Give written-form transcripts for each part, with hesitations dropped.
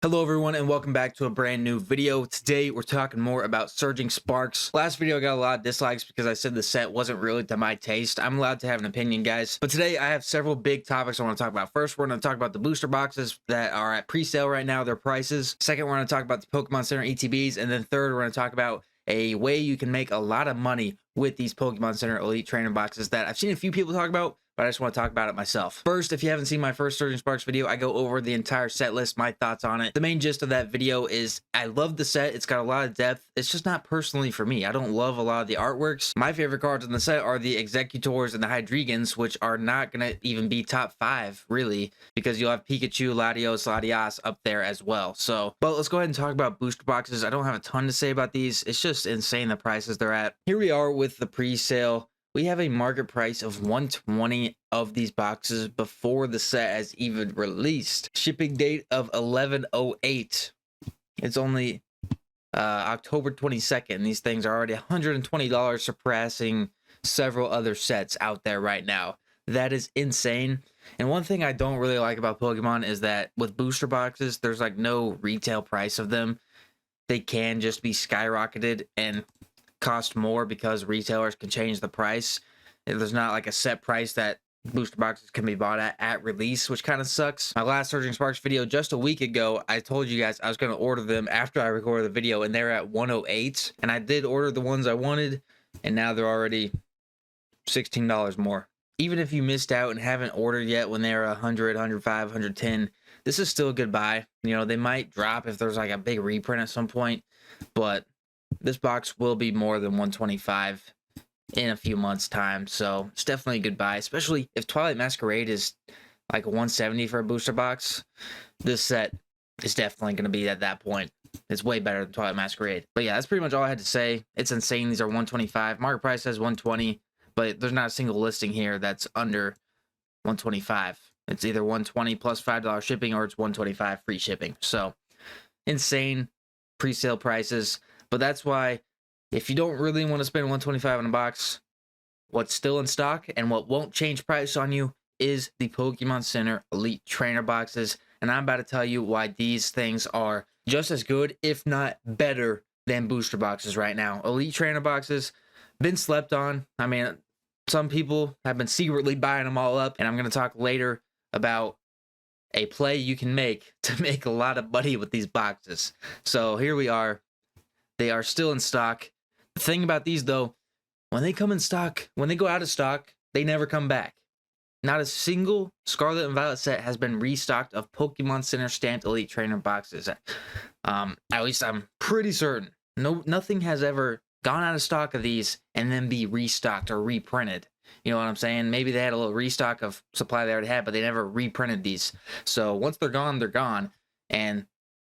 Hello everyone and welcome back to a brand new video. Today we're talking more about Surging Sparks. Last video I got a lot of dislikes because I said the set wasn't really to my taste. I'm allowed to have an opinion, guys. But today I have several big topics I want to talk about. First, we're going to talk about the booster boxes that are at pre-sale right now, their prices. Second, we're going to talk about the Pokemon Center ETBs. And then third, we're going to talk about a way you can make a lot of money with these Pokemon Center Elite Trainer boxes that I've seen a few people talk about, but I just want to talk about it myself. First, if you haven't seen my first Surging Sparks video, I go over the entire set list, my thoughts on it. The main gist of that video is I love the set. It's got a lot of depth. It's just not personally for me. I don't love a lot of the artworks. My favorite cards in the set are the Executors and the Hydreigans, which are not going to even be top 5, really, because you'll have Pikachu, Latios, Latias up there as well. So, but let's go ahead and talk about booster boxes. I don't have a ton to say about these. It's just insane the prices they're at. Here we are with the pre-sale. We have a market price of $120 of these boxes before the set has even released. Shipping date of 11/08. It's only October 22nd. These things are already $120, surpassing several other sets out there right now. That is insane. And one thing I don't really like about Pokemon is that with booster boxes, there's like no retail price of them. They can just be skyrocketed and cost more because retailers can change the price. There's not like a set price that booster boxes can be bought at release, which kind of sucks. My last Surging Sparks video just a week ago, I told you guys I was going to order them after I recorded the video, and they're at 108, and I did order the ones I wanted, and now they're already $16 more. Even if you missed out and haven't ordered yet when they're 100, 105, 110, this is still a good buy. You know, they might drop if there's like a big reprint at some point, but this box will be more than 125 in a few months' time, so it's definitely a good buy, especially if Twilight Masquerade is like 170 for a booster box. This set is definitely going to be at that point. It's way better than Twilight Masquerade. But yeah, that's pretty much all I had to say. It's insane. These are 125. Market price says 120, but there's not a single listing here that's under 125. It's either 120 plus $5 shipping or it's 125 free shipping. So insane pre-sale prices. But that's why if you don't really want to spend $125 on a box, what's still in stock and what won't change price on you is the Pokemon Center Elite Trainer boxes. And I'm about to tell you why these things are just as good, if not better, than booster boxes right now. Elite Trainer boxes, been slept on. I mean, some people have been secretly buying them all up. And I'm going to talk later about a play you can make to make a lot of money with these boxes. So here we are. They are still in stock. The thing about these, though, when they come in stock, when they go out of stock, they never come back. Not a single Scarlet and Violet set has been restocked of Pokemon Center stamped Elite Trainer boxes. At least I'm pretty certain. Nothing has ever gone out of stock of these and then be restocked or reprinted. You know what I'm saying? Maybe they had a little restock of supply they already had, but they never reprinted these. So once they're gone, they're gone. And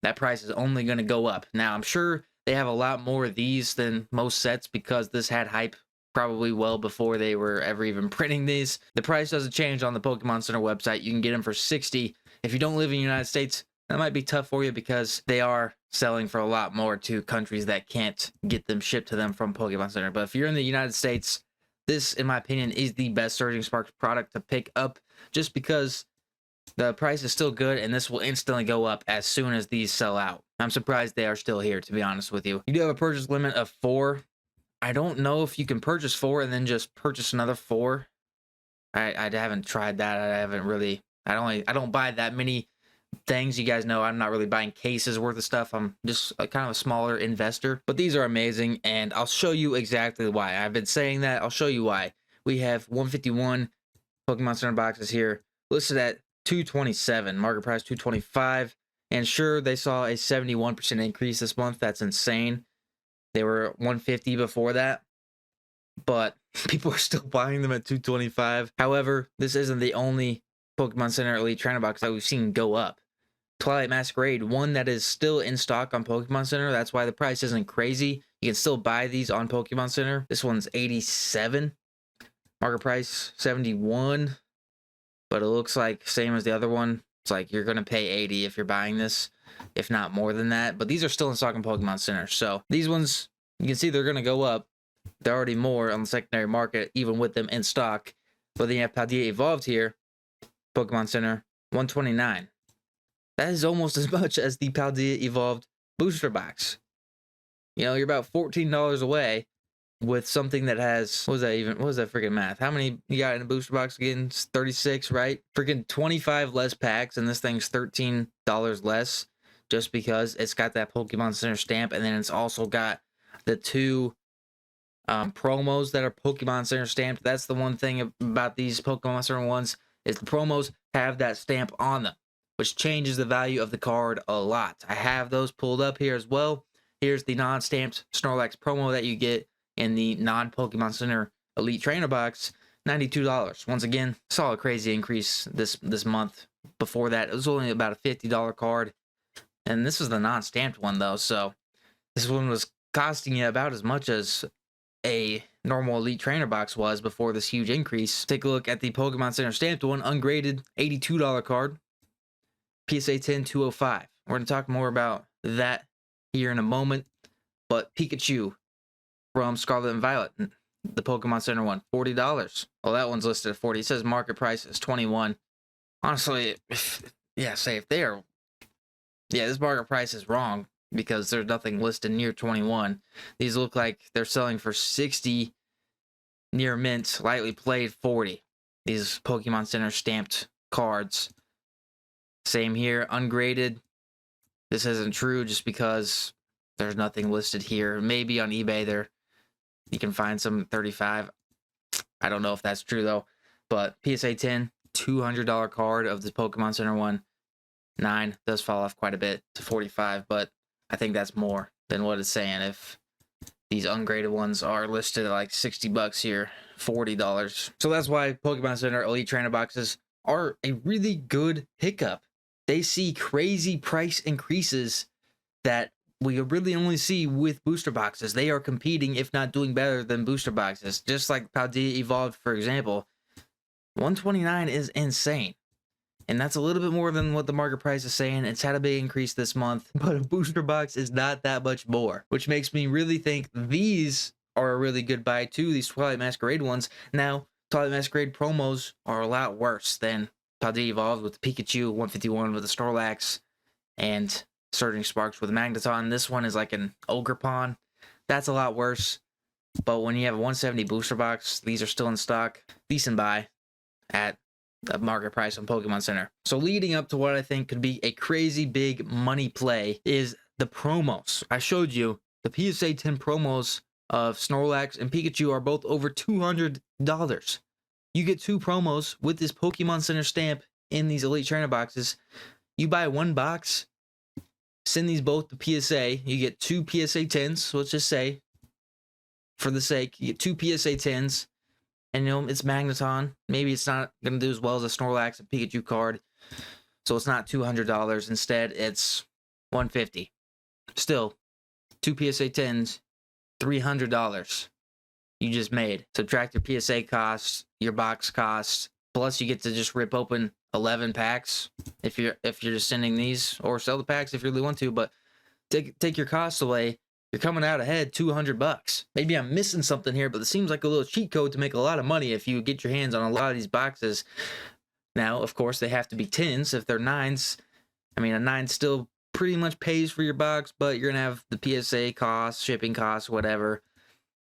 that price is only going to go up. Now, I'm sure they have a lot more of these than most sets because this had hype probably well before they were ever even printing these. The price doesn't change on the Pokemon Center website. You can get them for $60. If you don't live in the United States, that might be tough for you because they are selling for a lot more to countries that can't get them shipped to them from Pokemon Center. But if you're in the United States, this, in my opinion, is the best Surging Sparks product to pick up just because the price is still good, and this will instantly go up as soon as these sell out. I'm surprised they are still here, to be honest with you. You do have a purchase limit of 4. I don't know if you can purchase 4 and then just purchase another 4. I haven't tried that. I don't buy that many things. You guys know I'm not really buying cases worth of stuff. I'm just kind of a smaller investor. But these are amazing, and I'll show you exactly why. I've been saying that. I'll show you why. We have 151 Pokemon Center boxes here listed at $227, market price $225, and sure, they saw a 71% increase this month. That's insane. They were $150 before that, but people are still buying them at $225. However, this isn't the only Pokemon Center Elite Trainer box that we've seen go up. Twilight Masquerade, one that is still in stock on Pokemon Center. That's why the price isn't crazy. You can still buy these on Pokemon Center. This one's $87, market price $71. But it looks like same as the other one. It's like you're going to pay $80 if you're buying this, if not more than that. But these are still in stock in Pokemon Center. So these ones, you can see they're going to go up. They're already more on the secondary market, even with them in stock. But then you have Paldea Evolved here, Pokemon Center, $129. That is almost as much as the Paldea Evolved booster box. You know, you're about $14 away with something that has, what was that freaking math? How many you got in a booster box again? It's 36, right? Freaking 25 less packs, and this thing's $13 less just because it's got that Pokemon Center stamp, and then it's also got the two promos that are Pokemon Center stamped. That's the one thing about these Pokemon Center ones, is the promos have that stamp on them, which changes the value of the card a lot. I have those pulled up here as well. Here's the non-stamped Snorlax promo that you get in the non-Pokemon Center Elite Trainer box, $92. Once again, saw a crazy increase this month. Before that, it was only about a $50 card. And this is the non-stamped one, though, so this one was costing you about as much as a normal Elite Trainer box was before this huge increase. Take a look at the Pokemon Center stamped one, ungraded, $82 card, PSA 10 205. We're going to talk more about that here in a moment, but Pikachu from Scarlet and Violet, the Pokemon Center one, $40. Well, that one's listed at 40. It says market price is 21. Honestly, yeah, this market price is wrong because there's nothing listed near 21. These look like they're selling for 60 near mint, lightly played 40. These Pokemon Center stamped cards. Same here, ungraded. This isn't true just because there's nothing listed here. Maybe on eBay you can find some 35. I don't know if that's true though. But PSA 10, $200 card of the Pokemon Center one. 9 does fall off quite a bit to 45, but I think that's more than what it's saying. If these ungraded ones are listed at like $60 here, $40. So that's why Pokemon Center Elite Trainer boxes are a really good pickup. They see crazy price increases that we really only see with booster boxes. They are competing, if not doing better than booster boxes. Just like Paldea Evolved, for example, $129 is insane. And that's a little bit more than what the market price is saying. It's had a big increase this month, but a booster box is not that much more, which makes me really think these are a really good buy too, these Twilight Masquerade ones. Now, Twilight Masquerade promos are a lot worse than Paldea Evolved with the Pikachu, 151 with the Snorlax, and Surging Sparks with a Magneton. This one is like an Ogerpon. That's a lot worse. But when you have a 170 booster box, these are still in stock. Decent buy at a market price on Pokemon Center. So leading up to what I think could be a crazy big money play is the promos. I showed you the PSA 10 promos of Snorlax and Pikachu are both over $200. You get 2 promos with this Pokemon Center stamp in these Elite Trainer boxes. You buy 1 box, send these both to PSA. You get 2 PSA 10s. So let's just say, for the sake, you get 2 PSA 10s. And, you know, it's Magneton. Maybe it's not going to do as well as a Snorlax and Pikachu card. So it's not $200. Instead, it's $150. Still, 2 PSA 10s, $300 you just made. Subtract your PSA costs, your box costs, plus you get to just rip open 11 packs if you're just sending these, or sell the packs if you really want to, but take your costs away. You're coming out ahead $200. Maybe I'm missing something here, but it seems like a little cheat code to make a lot of money if you get your hands on a lot of these boxes. Now, of course, they have to be 10s. If they're 9s, I mean, a 9 still pretty much pays for your box, but you're going to have the PSA costs, shipping costs, whatever.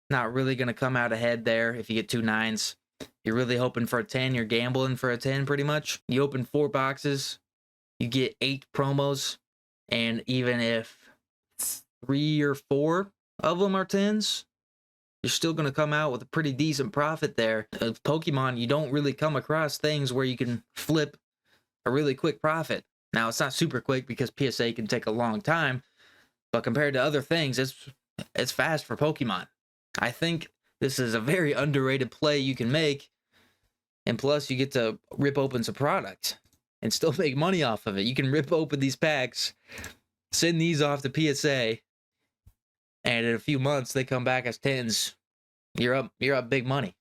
Not really going to come out ahead there if you get 2 9s. You're really hoping for a 10. You're gambling for a 10 pretty much. You open 4 boxes, you get 8 promos, and even if 3 or 4 of them are 10s, you're still going to come out with a pretty decent profit there. With Pokemon, you don't really come across things where you can flip a really quick profit. Now, it's not super quick because PSA can take a long time, but compared to other things, it's fast for Pokemon. I think this is a very underrated play you can make, and plus you get to rip open some product and still make money off of it. You can rip open these packs, send these off to PSA, and in a few months they come back as 10s. You're up big money.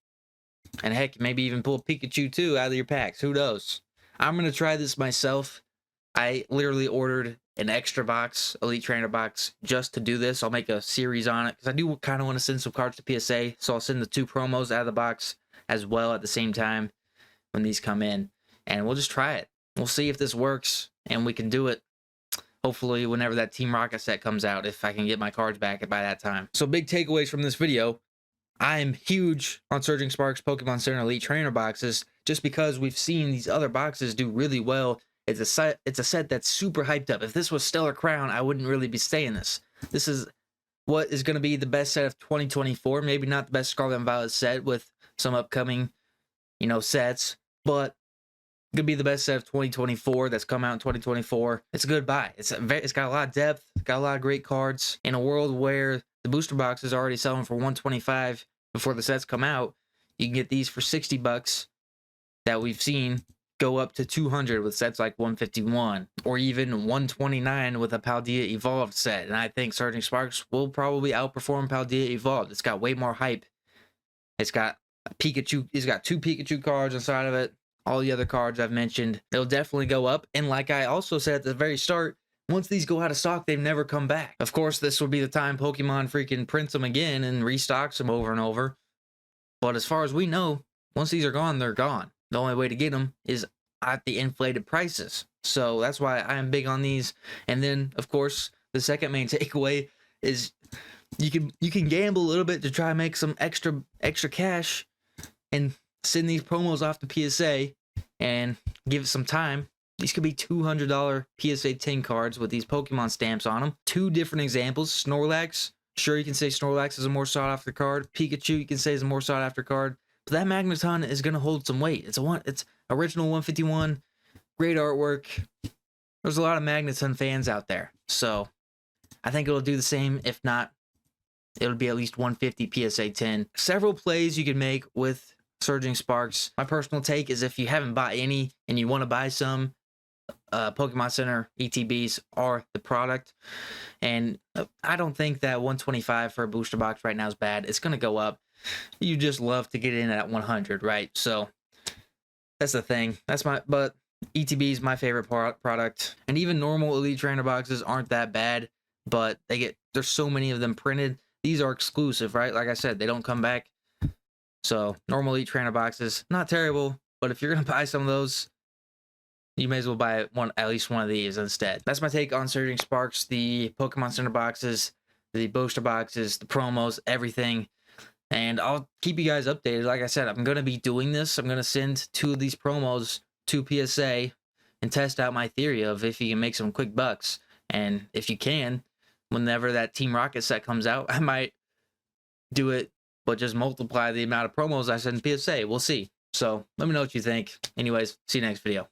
And heck, maybe even pull Pikachu too out of your packs. Who knows? I'm gonna try this myself. I literally ordered an extra box, Elite Trainer box, just to do this. I'll make a series on it because I do kind of want to send some cards to PSA. So I'll send the 2 promos out of the box as well at the same time when these come in, and we'll just try it. we'll see if this works and we can do it. Hopefully whenever that Team Rocket set comes out, if I can get my cards back by that time. So big takeaways from this video. I am huge on Surging Sparks Pokemon Center Elite Trainer boxes just because we've seen these other boxes do really well. It's a set that's super hyped up. If this was Stellar Crown, I wouldn't really be saying this. This is what is going to be the best set of 2024. Maybe not the best Scarlet and Violet set with some upcoming, sets, but could be the best set of 2024 that's come out in 2024. It's a good buy. It's got a lot of depth. It's got a lot of great cards. In a world where the booster box is already selling for $125 before the sets come out, you can get these for $60 that we've seen go up to $200 with sets like 151 or even 129 with a Paldea Evolved set. And I think Surging Sparks will probably outperform Paldea Evolved. It's got way more hype. It's got Pikachu. It's got 2 Pikachu cards inside of it. All the other cards I've mentioned, they'll definitely go up. And like I also said at the very start, once these go out of stock, they've never come back. Of course, this would be the time Pokemon freaking prints them again and restocks them over and over. But as far as we know, once these are gone, they're gone. The only way to get them is at the inflated prices. So that's why I am big on these. And then, of course, the second main takeaway is you can gamble a little bit to try to make some extra cash and send these promos off to PSA and give it some time. These could be $200 PSA 10 cards with these Pokemon stamps on them. 2 different examples. Snorlax. Sure, you can say Snorlax is a more sought after card. Pikachu, you can say is a more sought after card. But that Magneton is going to hold some weight. It's original 151. Great artwork. There's a lot of Magneton fans out there. So I think it'll do the same. If not, it'll be at least 150 PSA 10. Several plays you can make with Surging Sparks. My personal take is if you haven't bought any and you want to buy some, Pokemon Center ETBs are the product. And I don't think that 125 for a booster box right now is bad. It's going to go up. You just love to get in at 100, right? So that's the thing. But ETB is my favorite product. And even normal Elite Trainer boxes aren't that bad, but there's so many of them printed. These are exclusive, right? Like I said, they don't come back. So normal Elite Trainer boxes, not terrible, but if you're going to buy some of those, you may as well buy at least one of these instead. That's my take on Surging Sparks, the Pokemon Center boxes, the booster boxes, the promos, everything. And I'll keep you guys updated. Like I said, I'm going to be doing this. I'm going to send 2 of these promos to PSA and test out my theory of if you can make some quick bucks. And if you can, whenever that Team Rocket set comes out, I might do it, but just multiply the amount of promos I send PSA. We'll see. So let me know what you think. Anyways, see you next video.